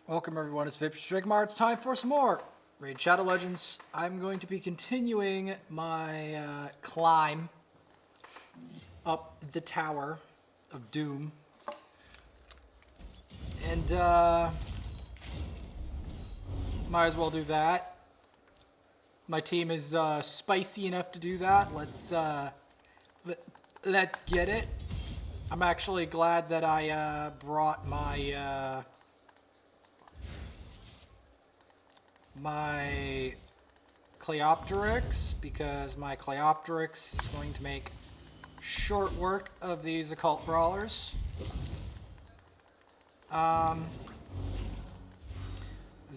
Welcome everyone, it's Strigmar. It's time for some more Raid Shadow Legends. I'm going to be continuing my climb up the Tower of Doom. And might as well do that. My team is spicy enough to do that. Let's get it. I'm actually glad that I brought my my Cleopteryx, because my Cleopteryx is going to make short work of these occult brawlers. As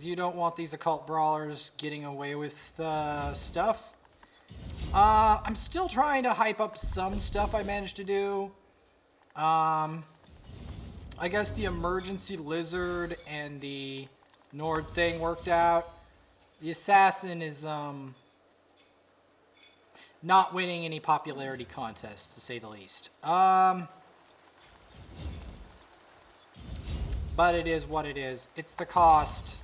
you don't want these occult brawlers getting away with stuff. I'm still trying to hype up some stuff I managed to do. I guess the emergency lizard and the Nord thing worked out. The assassin is not winning any popularity contests, to say the least. But it is what it is. It's the cost.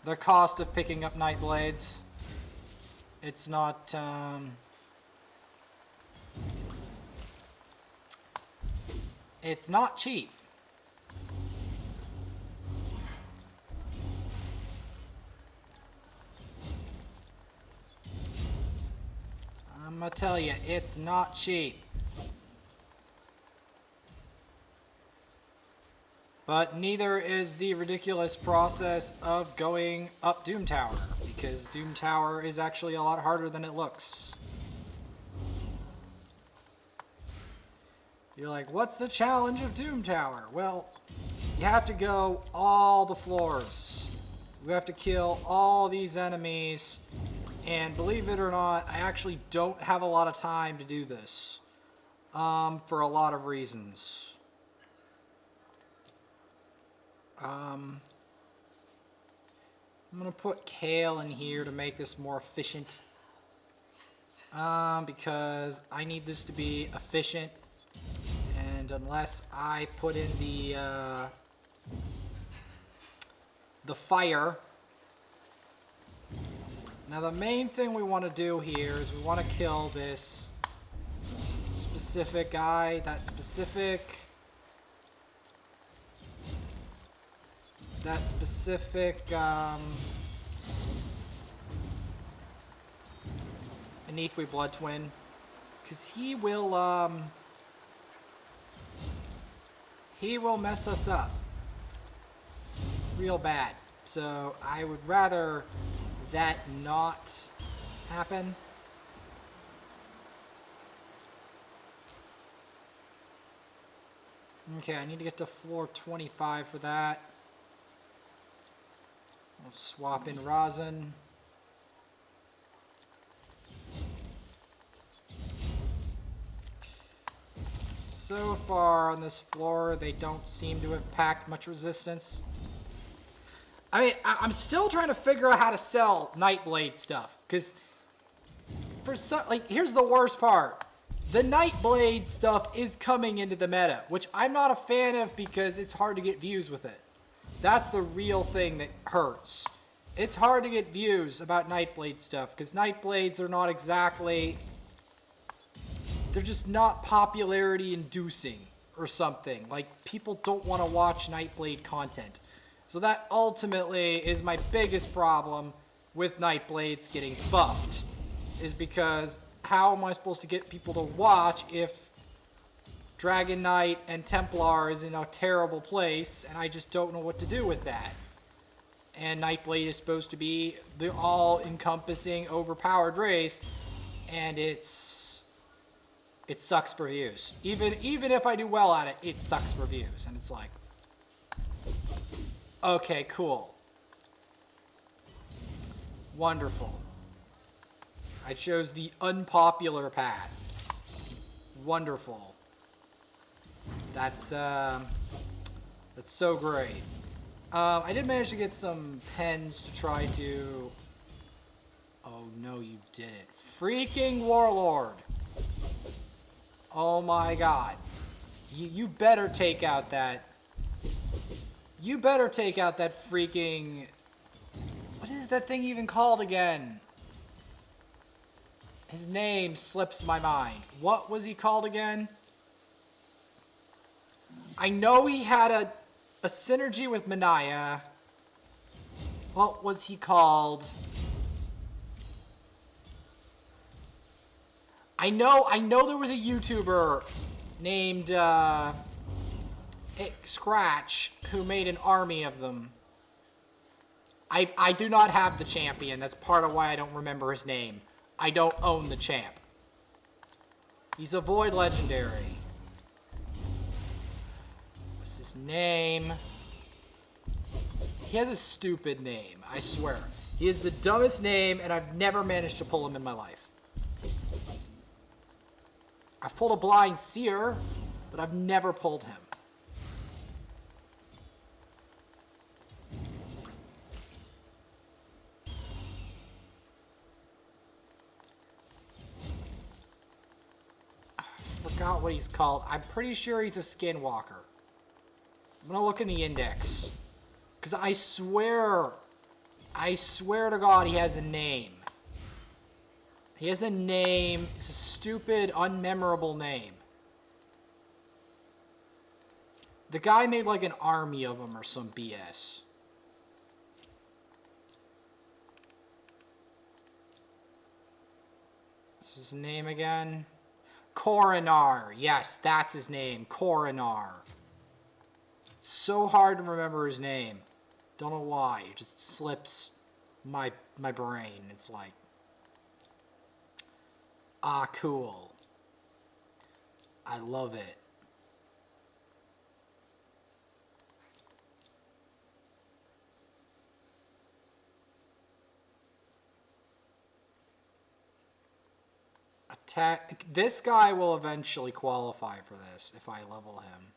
The cost of picking up Nightblades. It's not it's not cheap. I'm gonna tell you, it's not cheap. But neither is the ridiculous process of going up Doom Tower, because Doom Tower is actually a lot harder than it looks. You're like, what's the challenge of Doom Tower? Well, you have to go all the floors. You have to kill all these enemies. And believe it or not, I actually don't have a lot of time to do this. For a lot of reasons. I'm going to put Kale in here to make this more efficient. Because I need this to be efficient. And unless I put in the fire. Now the main thing we want to do here is we want to kill this specific guy, that specific Anithwe Blood Twin, because he will mess us up real bad. So I would rather that not happen. Okay, I need to get to floor 25 for that. We'll swap in rosin. So far on this floor, they don't seem to have packed much resistance. I mean, I'm still trying to figure out how to sell Nightblade stuff, because for some, like, here's the worst part. The Nightblade stuff is coming into the meta, which I'm not a fan of because it's hard to get views with it. That's the real thing that hurts. It's hard to get views about Nightblade stuff, because Nightblades are not exactly... They're just not popularity inducing or something. Like, people don't want to watch Nightblade content. So that ultimately is my biggest problem with Nightblades getting buffed. Is because how am I supposed to get people to watch if Dragon Knight and Templar is in a terrible place and I just don't know what to do with that. And Nightblade is supposed to be the all-encompassing, overpowered race, and it sucks for views. Even if I do well at it, it sucks for views. And it's like, okay, cool. Wonderful. I chose the unpopular path. Wonderful. That's so great. I did manage to get some pens to try to... Oh, no, you didn't. Freaking Warlord. Oh, my God. You better take out that... You better take out that freaking... What is that thing even called again? His name slips my mind. What was he called again? I know he had a synergy with Manaya. What was he called? I know there was a YouTuber named Scratch who made an army of them. I do not have the champion. That's part of why I don't remember his name. I don't own the champ. He's a void legendary. What's his name? He has a stupid name, I swear. He has the dumbest name, and I've never managed to pull him in my life. I've pulled a blind seer, but I've never pulled him. I forgot what he's called. I'm pretty sure he's a skinwalker. I'm gonna look in the index. Because I swear to God he has a name. He has a name. It's a stupid, unmemorable name. The guy made like an army of them or some BS. What's his name again? Coronar. Yes, that's his name. Coronar. So hard to remember his name. Don't know why. It just slips my brain. It's like, ah, cool. I love it. Attack. This guy will eventually qualify for this if I level him.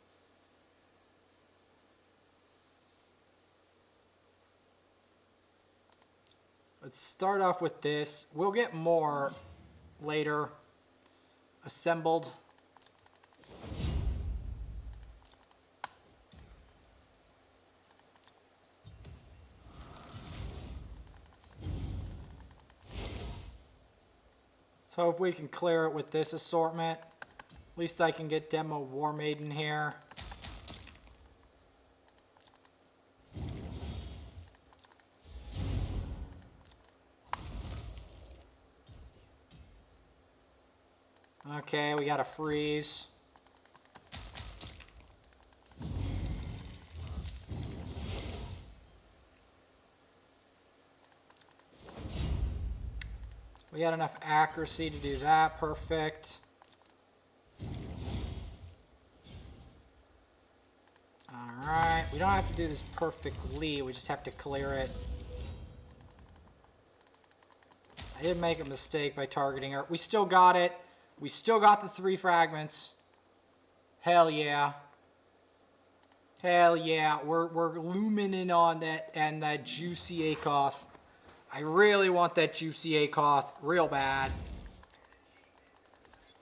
Let's start off with this. We'll get more later assembled. Let's hope we can clear it with this assortment. At least I can get Demo War Maiden here. Okay, we got a freeze. We got enough accuracy to do that. Perfect. Alright, we don't have to do this perfectly, we just have to clear it. I did make a mistake by targeting her. We still got it. We still got the 3 fragments. Hell yeah. Hell yeah. We're looming in on that and that juicy Akoth. I really want that juicy Akoth real bad.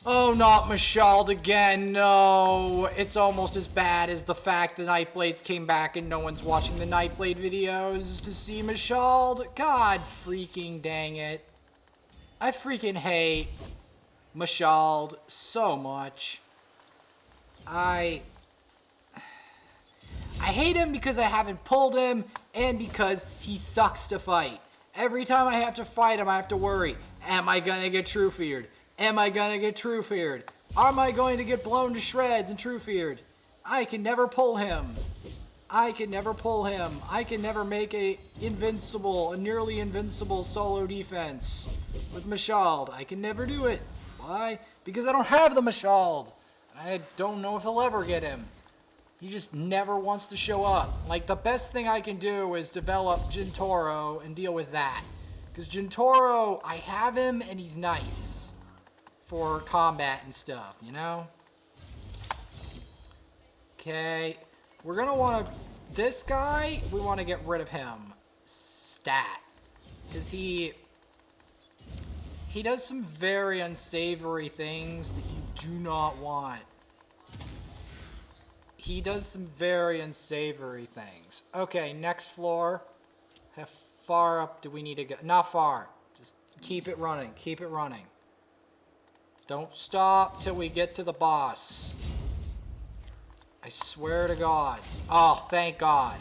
Oh, not Mashald again. No. It's almost as bad as the fact the Nightblades came back and no one's watching the Nightblade videos to see Mashald. God freaking dang it. I freaking hate Mashald so much. I hate him because I haven't pulled him and because he sucks to fight. Every time I have to fight him, I have to worry. Am I gonna get True Feared? Am I gonna get True Feared? Am I going to get blown to shreds and True Feared? I can never pull him. I can never pull him. I can never make a nearly invincible solo defense with Mashald. I can never do it. Why? Because I don't have the Mashald. I don't know if I'll ever get him. He just never wants to show up. Like, the best thing I can do is develop Jintoro and deal with that. Because Jintoro, I have him and he's nice for combat and stuff, you know? Okay. We're going to want to... This guy, we want to get rid of him. Stat. Because he does some very unsavory things that you do not want. He does some very unsavory things. Okay, next floor. How far up do we need to go? Not far. Just keep it running. Keep it running. Don't stop till we get to the boss. I swear to God. Oh, thank God.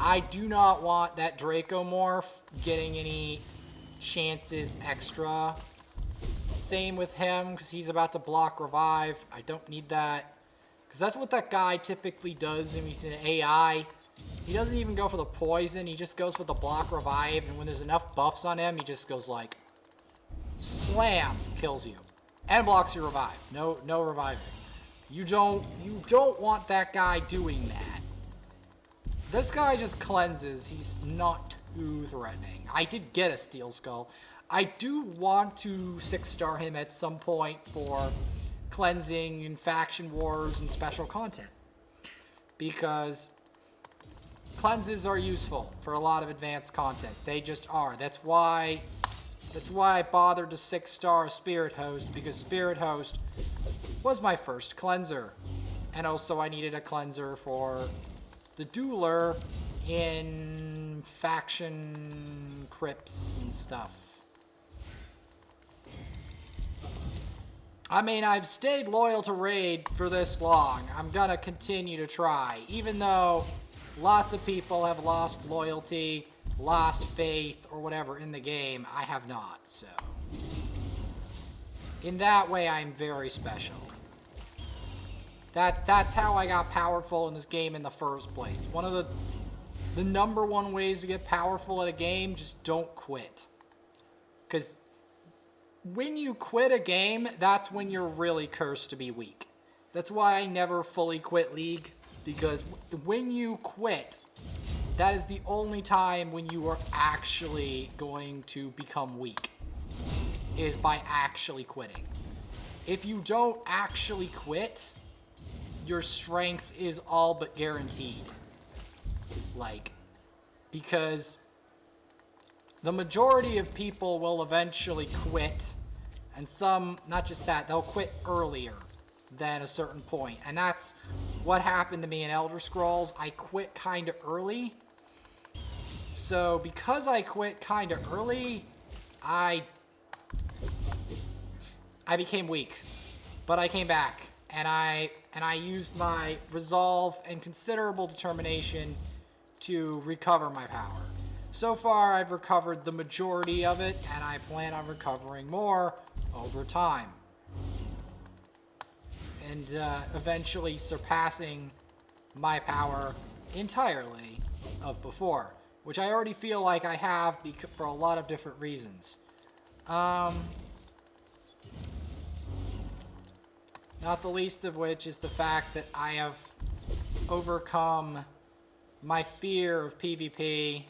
I do not want that Dracomorph getting any chances extra. Same with him, because he's about to block revive. I don't need that. Because that's what that guy typically does when he's in AI. He doesn't even go for the poison. He just goes for the block revive. And when there's enough buffs on him, he just goes like, slam, kills you. And blocks your revive. No reviving. You don't want that guy doing that. This guy just cleanses. He's not too threatening. I did get a Steel Skull. I do want to 6-star him at some point for cleansing and faction wars and special content. Because cleanses are useful for a lot of advanced content. They just are. That's why I bothered to 6-star Spirit Host, because Spirit Host was my first cleanser. And also I needed a cleanser for the Dueler in faction crypts and stuff. I mean, I've stayed loyal to Raid for this long. I'm gonna continue to try, even though lots of people have lost loyalty, lost faith, or whatever in the game. I have not, so. In that way, I'm very special. That's how I got powerful in this game in the first place. One of the number one ways to get powerful at a game, just don't quit. Because when you quit a game, that's when you're really cursed to be weak. That's why I never fully quit League, because when you quit, that is the only time when you are actually going to become weak, is by actually quitting. If you don't actually quit, your strength is all but guaranteed. Like, because the majority of people will eventually quit, and some, not just that, they'll quit earlier than a certain point. And that's what happened to me in Elder Scrolls. I quit kind of early. So because I quit kind of early, I became weak. But I came back, and I used my resolve and considerable determination to recover my power. So far, I've recovered the majority of it, and I plan on recovering more over time. And eventually surpassing my power entirely of before, which I already feel like I have for a lot of different reasons. Not the least of which is the fact that I have overcome my fear of PvP,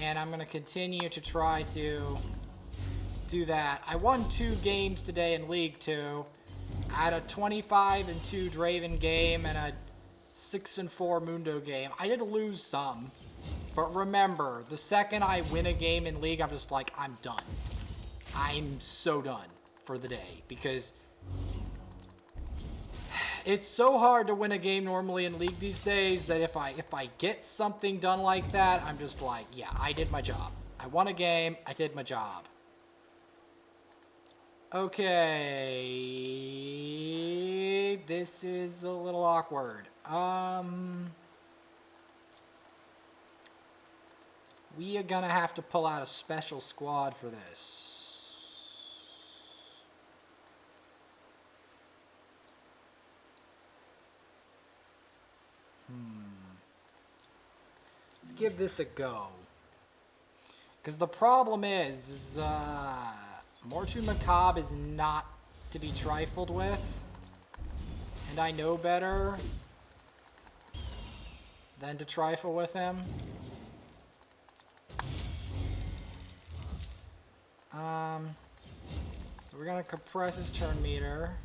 and I'm going to continue to try to do that. I won 2 games today in League 2. I had a 25-2 Draven game and a 6-4 Mundo game. I did lose some, but remember, the second I win a game in League, I'm just like, I'm done. I'm so done for the day, because it's so hard to win a game normally in League these days that if I get something done like that, I'm just like, yeah, I did my job. I won a game, I did my job. Okay, this is a little awkward. We are gonna have to pull out a special squad for this. Let's give this a go. Because the problem is Mortu Macabre is not to be trifled with, and I know better than to trifle with him. We're gonna compress his turn meter.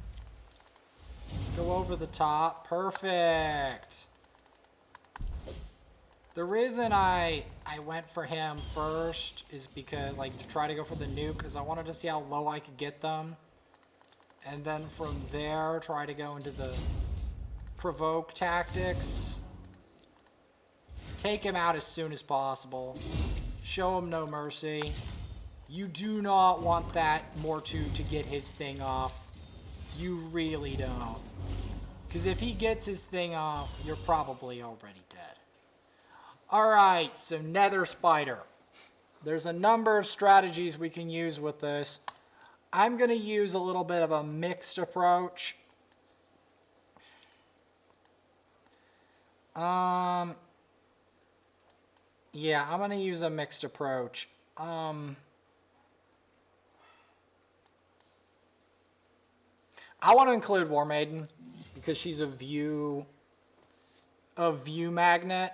Go over the top. Perfect. The reason I went for him first is because, like, to try to go for the nuke, because I wanted to see how low I could get them. And then from there, try to go into the provoke tactics. Take him out as soon as possible. Show him no mercy. You do not want that Mortu to get his thing off. You really don't. Because if he gets his thing off, you're probably already dead. Alright, so Nether Spider. There's a number of strategies we can use with this. I'm going to use a little bit of a mixed approach. Yeah, I'm going to use a mixed approach. I want to include War Maiden because she's a view magnet.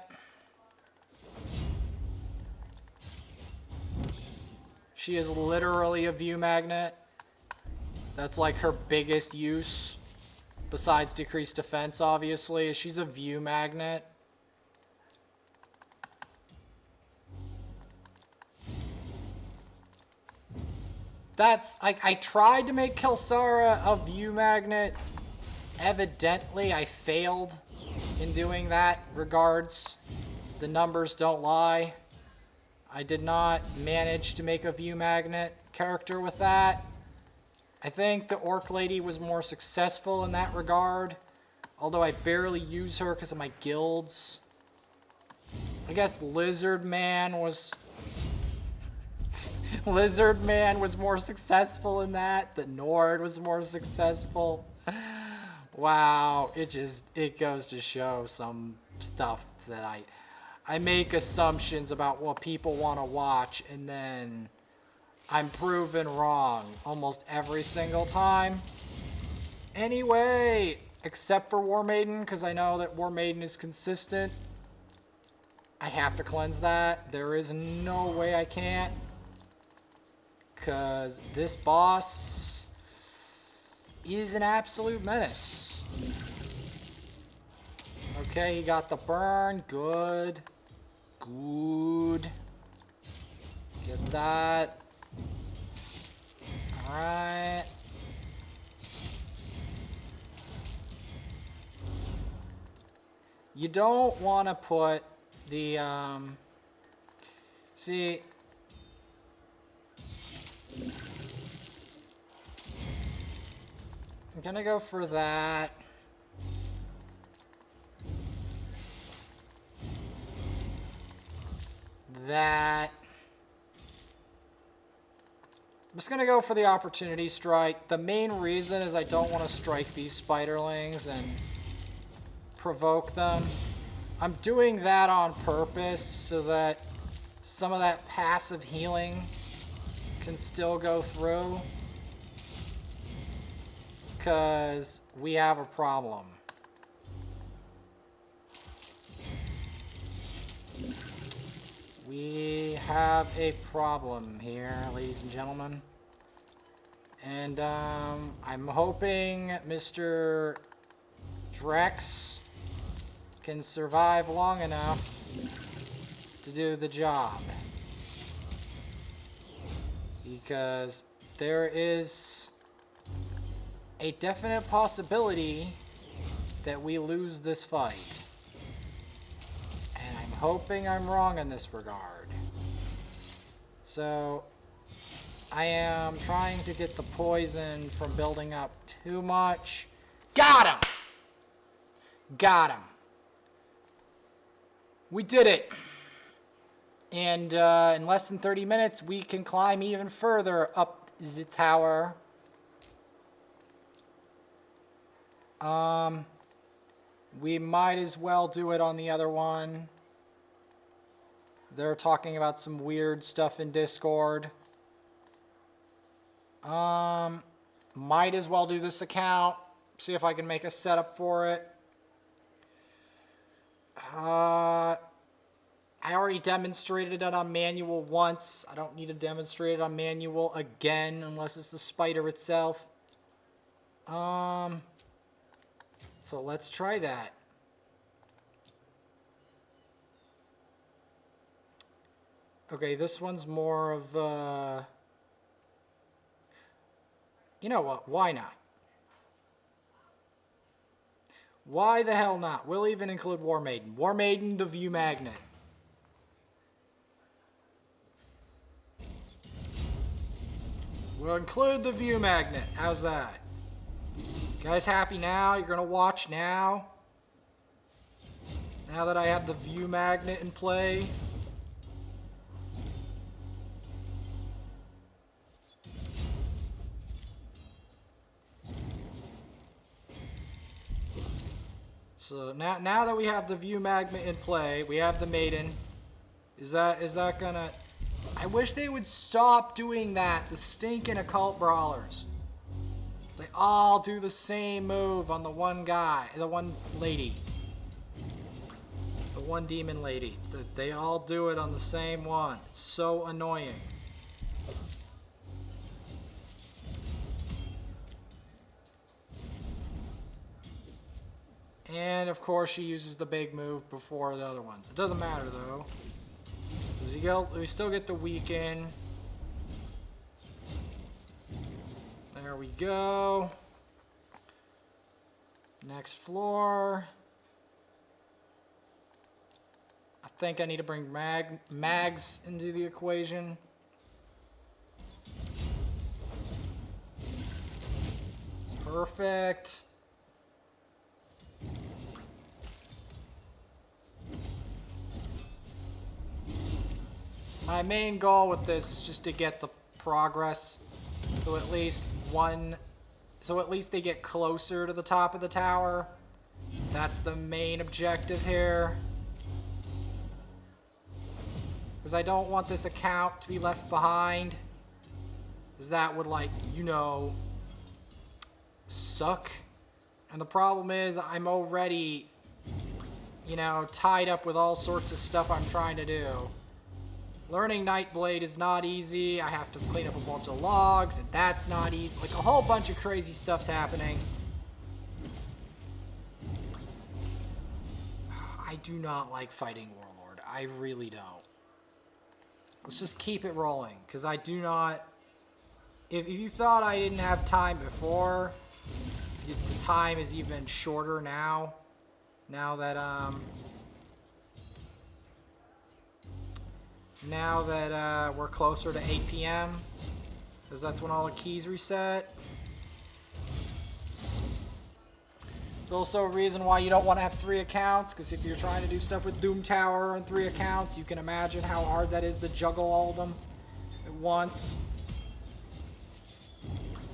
She is literally a view magnet. That's like her biggest use, besides decreased defense, obviously. She's a view magnet. That's, I tried to make Kelsara a view magnet. Evidently, I failed in doing that. Regards, the numbers don't lie. I did not manage to make a view magnet character with that. I think the Orc Lady was more successful in that regard, although I barely use her because of my guilds. I guess Lizard Man was more successful in that. The Nord was more successful. Wow, it goes to show some stuff that I make assumptions about what people want to watch, and then I'm proven wrong almost every single time. Anyway, except for War Maiden, because I know that War Maiden is consistent. I have to cleanse that. There is no way I can't. Because this boss is an absolute menace. Okay, he got the burn. Good. Good. Get that. Alright. You don't want to put the, see, I'm gonna go for that. That. I'm just gonna go for the opportunity strike. The main reason is I don't want to strike these spiderlings and provoke them. I'm doing that on purpose so that some of that passive healing can still go through. Because we have a problem. We have a problem here, ladies and gentlemen. And I'm hoping Mr. Drex can survive long enough to do the job. Because there is a definite possibility that we lose this fight. And I'm hoping I'm wrong in this regard. So I am trying to get the poison from building up too much. Got him! Got him. We did it. And in less than 30 minutes, we can climb even further up the tower. We might as well do it on the other one. They're talking about some weird stuff in Discord. Might as well do this account. See if I can make a setup for it. I already demonstrated it on manual once. I don't need to demonstrate it on manual again unless it's the spider itself. So let's try that. Okay, this one's more of you know what? Why not? Why the hell not? We'll even include War Maiden. War Maiden, the view magnet. We'll include the view magnet. How's that? Guys happy now? You're gonna watch now? Now that I have the view magnet in play? So now that we have the view magnet in play, we have the maiden. Is that gonna... I wish they would stop doing that. The stinking occult brawlers. They all do the same move on the one guy, the one lady. The one demon lady. They all do it on the same one. It's so annoying. And of course she uses the big move before the other ones. It doesn't matter though. We still get the weaken. There we go. Next floor. I think I need to bring mags into the equation. Perfect. My main goal with this is just to get the progress, so at least they get closer to the top of the tower. That's the main objective here. Because I don't want this account to be left behind. Because that would, like, you know, suck. And the problem is I'm already, you know, tied up with all sorts of stuff I'm trying to do. Learning Nightblade is not easy. I have to clean up a bunch of logs, and that's not easy. Like, a whole bunch of crazy stuff's happening. I do not like fighting Warlord. I really don't. Let's just keep it rolling, because I do not... If you thought I didn't have time before, the time is even shorter now. Now that we're closer to 8 p.m. because that's when all the keys reset. It's also a reason why you don't want to have 3 accounts, because if you're trying to do stuff with Doom Tower on 3 accounts, you can imagine how hard that is to juggle all of them at once.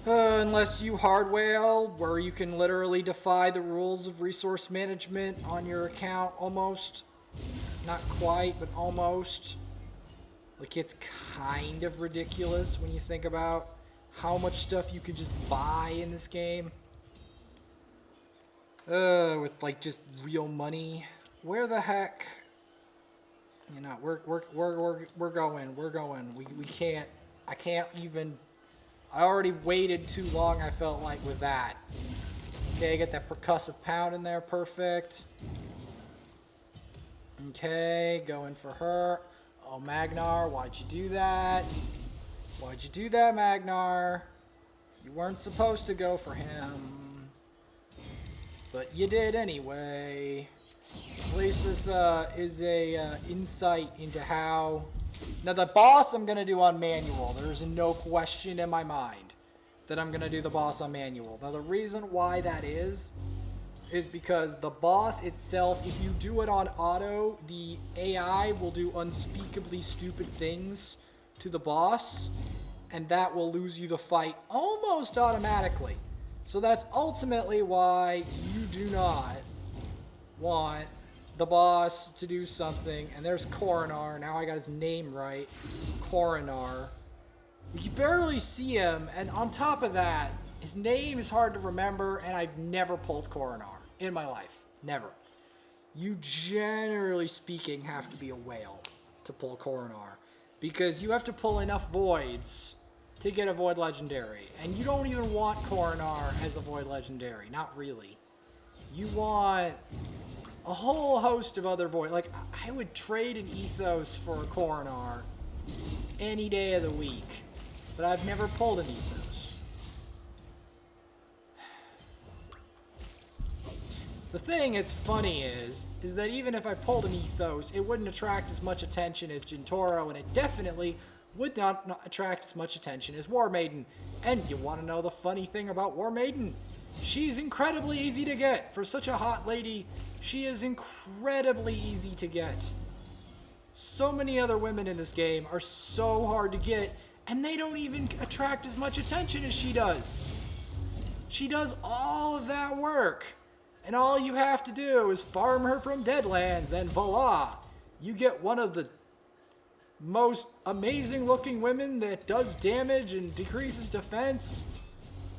Unless you hard whale, where you can literally defy the rules of resource management on your account almost. Not quite, but almost. Like, it's kind of ridiculous when you think about how much stuff you could just buy in this game. With, like, just real money. Where the heck? You know, we're going. We can't, I can't even, I already waited too long, I felt like, with that. Okay, get that percussive pound in there, perfect. Okay, going for her. Oh, Magnar, why'd you do that? Why'd you do that, Magnar? You weren't supposed to go for him. But you did anyway. At least this is a insight into how... Now, the boss I'm going to do on manual. There's no question in my mind that I'm going to do the boss on manual. Now, the reason why that is because the boss itself, if you do it on auto, the AI will do unspeakably stupid things to the boss, and that will lose you the fight almost automatically. So that's ultimately why you do not want the boss to do something. And there's Coronar. Now I got his name right. Coronar. You barely see him, and on top of that, his name is hard to remember, and I've never pulled Coronar in my life. Never. You, generally speaking, have to be a whale to pull Coronar, because you have to pull enough voids to get a void legendary, and you don't even want Coronar as a void legendary. Not really. You want a whole host of other void. Like, I would trade an Ethos for a Coronar any day of the week, but I've never pulled an Ethos. The thing that's funny is that even if I pulled an Ethos, it wouldn't attract as much attention as Jintoro, and it definitely would not attract as much attention as War Maiden. And you want to know the funny thing about War Maiden? She's incredibly easy to get. For such a hot lady, she is incredibly easy to get. So many other women in this game are so hard to get, and they don't even attract as much attention as she does. She does all of that work, and all you have to do is farm her from Deadlands, and voila, you get one of the most amazing looking women that does damage and decreases defense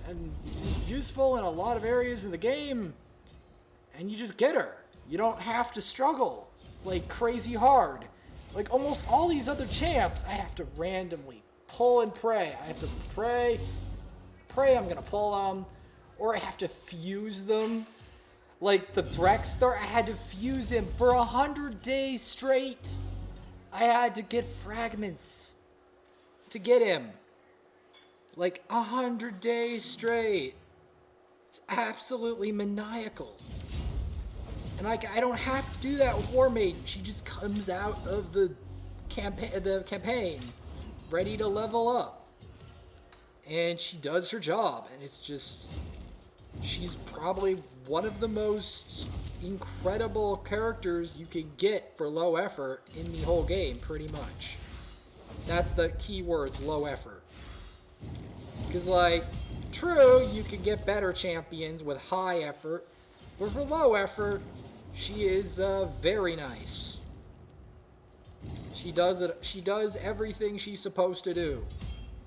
and is useful in a lot of areas in the game, and you just get her. You don't have to struggle like crazy hard. Like almost all these other champs, I have to randomly pull and pray. I have to pray I'm gonna pull them, or I have to fuse them. Like the Drexler, I had to fuse him for 100 days straight. I had to get fragments to get him. Like 100 days straight. It's absolutely maniacal. And like I don't have to do that with War Maiden. She just comes out of the campaign ready to level up. And she does her job, and it's just she's probably one of the most incredible characters you can get for low effort in the whole game, pretty much. That's the key words, low effort. Because, like, true, you can get better champions with high effort, but for low effort, she is very nice. She does it. She does everything she's supposed to do,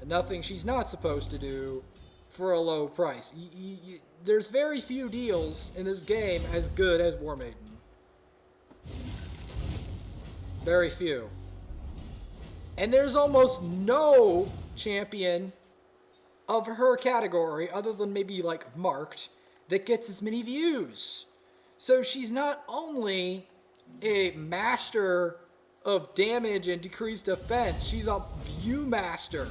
and nothing she's not supposed to do for a low price. There's very few deals in this game as good as War Maiden. Very few. And there's almost no champion of her category, other than maybe like Marked, that gets as many views. So she's not only a master of damage and decreased defense, she's a view master.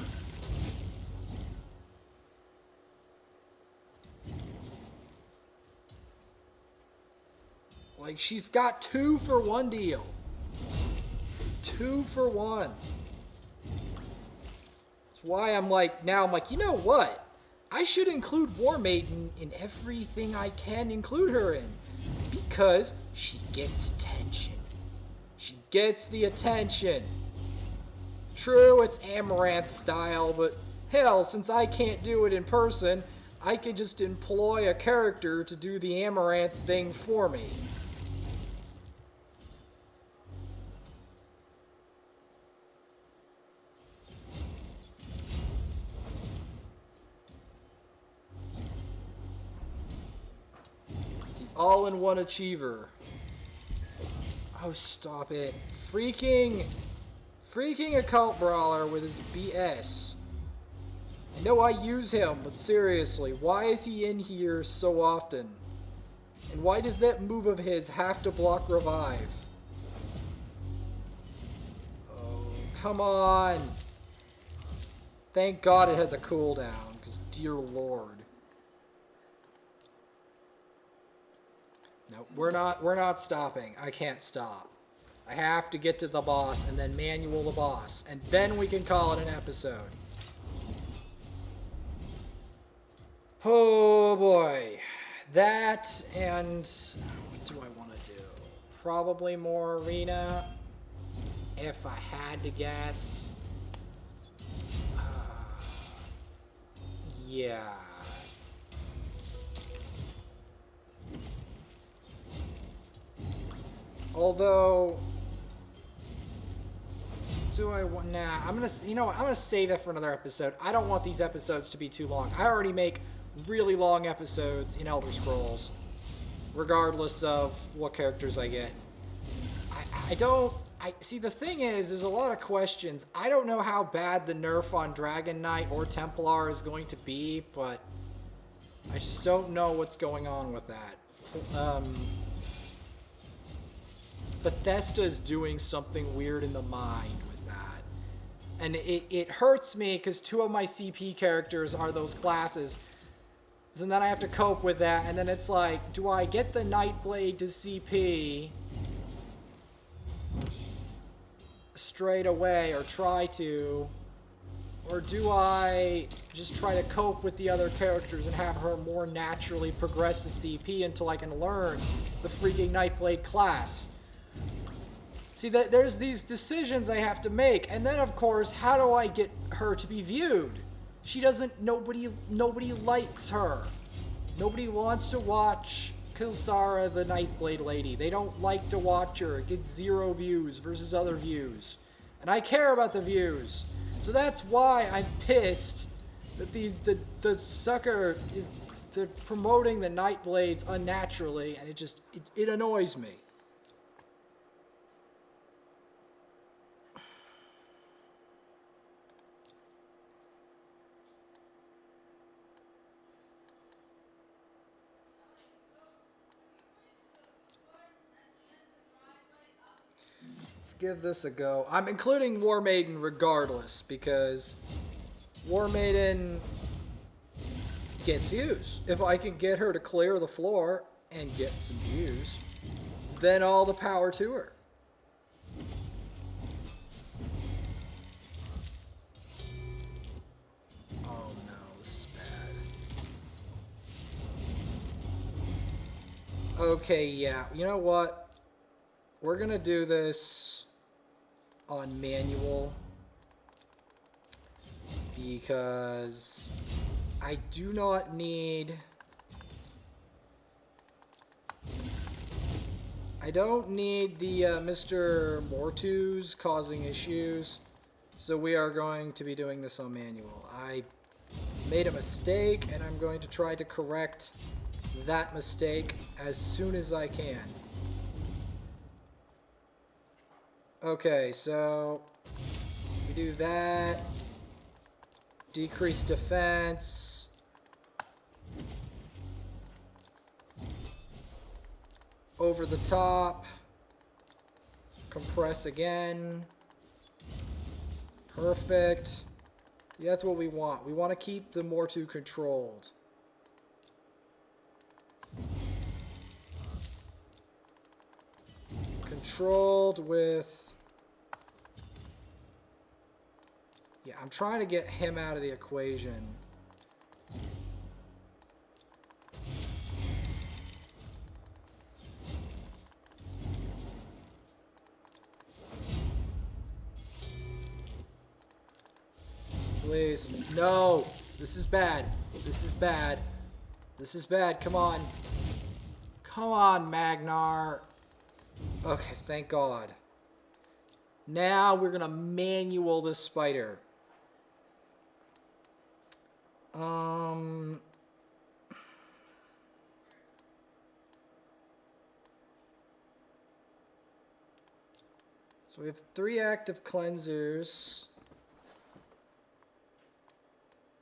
Like, she's got 2-for-1 deal. 2 for 1. That's why I'm like, you know what? I should include War Maiden in everything I can include her in. Because she gets attention. She gets the attention. True, it's Amaranth style, but hell, since I can't do it in person, I can just employ a character to do the Amaranth thing for me. All-in-one achiever. Oh, stop it. Freaking occult brawler with his BS. I know I use him, but seriously, why is he in here so often? And why does that move of his have to block revive? Oh, come on. Thank God it has a cooldown, because dear Lord. No, we're not stopping. I can't stop. I have to get to the boss and then manual the boss, and then we can call it an episode. Oh boy. That, and what do I want to do? Probably more arena, if I had to guess. Yeah. Although, do I want? Nah, I'm gonna. You know what? I'm gonna save that for another episode. I don't want these episodes to be too long. I already make really long episodes in Elder Scrolls, regardless of what characters I get. I don't. I see. The thing is, there's a lot of questions. I don't know how bad the nerf on Dragon Knight or Templar is going to be, but I just don't know what's going on with that. Bethesda is doing something weird in the mind with that. And it hurts me because 2 of my CP characters are those classes. And then I have to cope with that, and then it's like, do I get the Nightblade to CP straight away, or try to, or do I just try to cope with the other characters and have her more naturally progress to CP until I can learn the freaking Nightblade class? See, there's these decisions I have to make, and then of course, how do I get her to be viewed? She doesn't, nobody likes her. Nobody wants to watch Kilsara the Nightblade lady. They don't like to watch her. It gets 0 views versus other views. And I care about the views. So that's why I'm pissed that the sucker is they're promoting the Nightblades unnaturally, and it annoys me. Let's give this a go. I'm including War Maiden regardless, because War Maiden gets views. If I can get her to clear the floor and get some views, then all the power to her. Oh no, this is bad. Okay, yeah. You know what? We're gonna do this on manual because I do not need... I don't need the Mr. Mortus causing issues, so we are going to be doing this on manual. I made a mistake, and I'm going to try to correct that mistake as soon as I can. Okay, so we do that. Decrease defense. Over the top. Compress again. Perfect. Yeah, that's what we want. We want to keep the Mortu controlled. Controlled with... Yeah, I'm trying to get him out of the equation. Please. No! This is bad. This is bad. This is bad. Come on. Come on, Magnar. Okay, thank God. Now we're gonna manual this spider. So we have 3 active cleansers.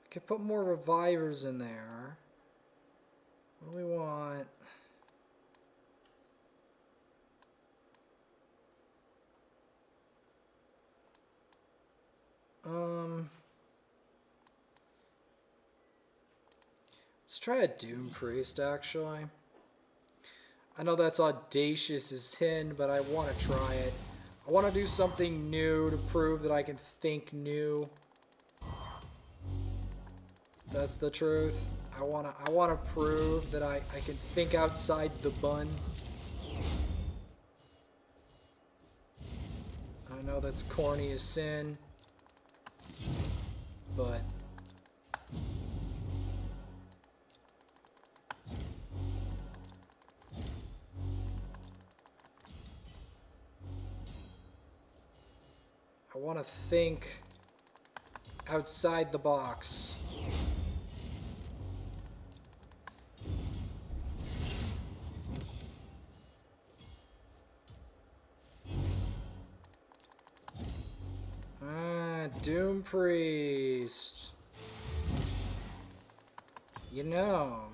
We could put more revivers in there. What do we want? Let's try a Doompriest, actually. I know that's audacious as sin, but I want to try it. I want to do something new to prove that I can think new. That's the truth. I wanna prove that I can think outside the bun. I know that's corny as sin, but I want to think outside the box. Doompriest. You know,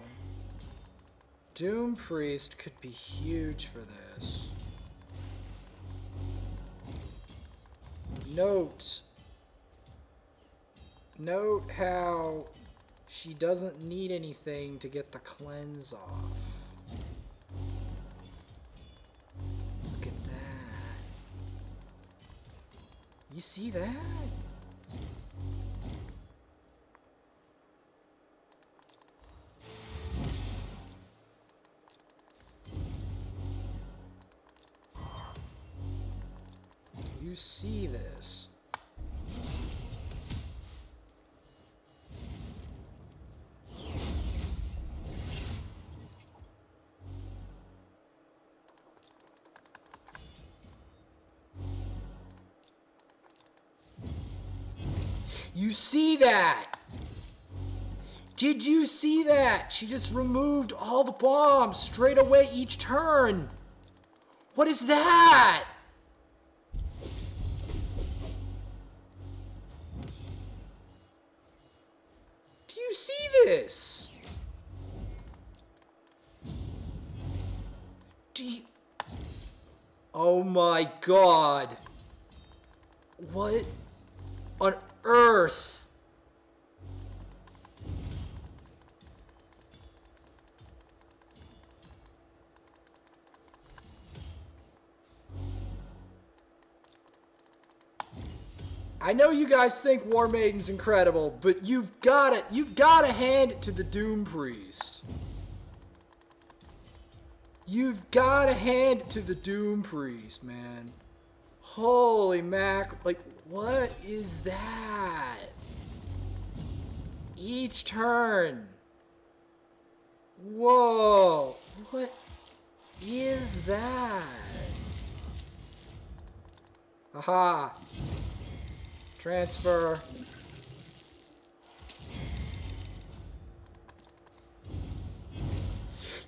Doompriest could be huge for this. Note how She doesn't need anything to get the cleanse off. Look at that. You see that? You see this? You see that? Did you see that? She just removed all the bombs straight away each turn. What is that? Do you see this? Do you... Oh my god. What on earth? I know you guys think War Maiden's incredible, but you've gotta hand it to the Doompriest. You've gotta hand it to the Doompriest, man. Holy mac, like, what is that? Each turn. Whoa, what is that? Aha. Transfer.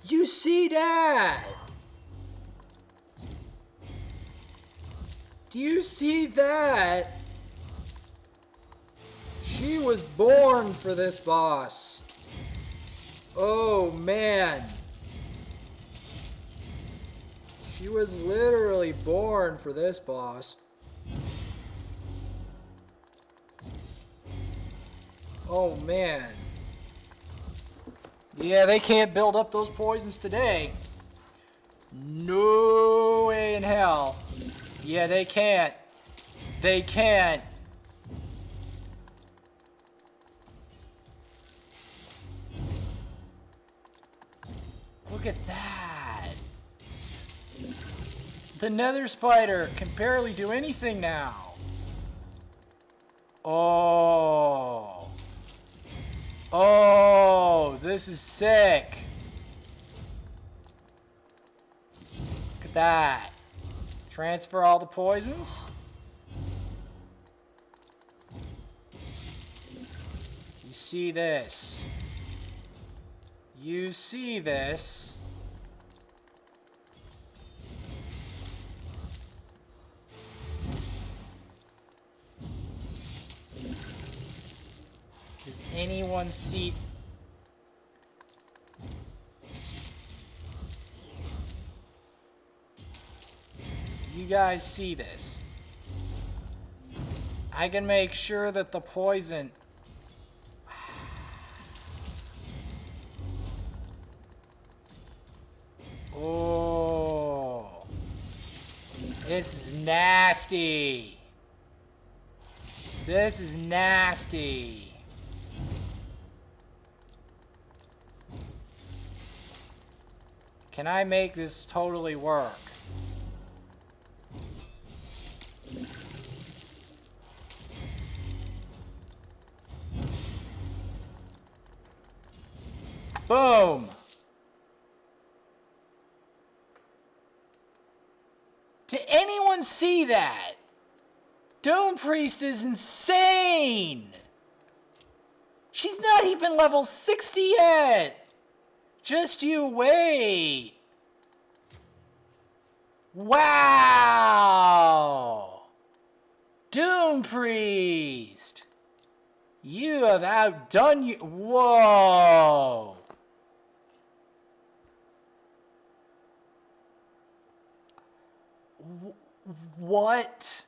You see that? Do you see that? She was born for this boss. Oh man. She was literally born for this boss. Oh man. Yeah, they can't build up those poisons today. No way in hell. Yeah, they can't. They can't. Look at that. The Nether spider can barely do anything now. Oh. Oh, this is sick. Look at that. Transfer all the poisons. You see this. You see this. Does anyone see? You guys see this? I can make sure that the poison... Oh, this is nasty. This is nasty. Can I make this totally work? Boom! Did anyone see that? Doompriest is insane! She's not even level 60 yet! Just you wait! Wow! Doompriest! You have outdone you. Whoa! What?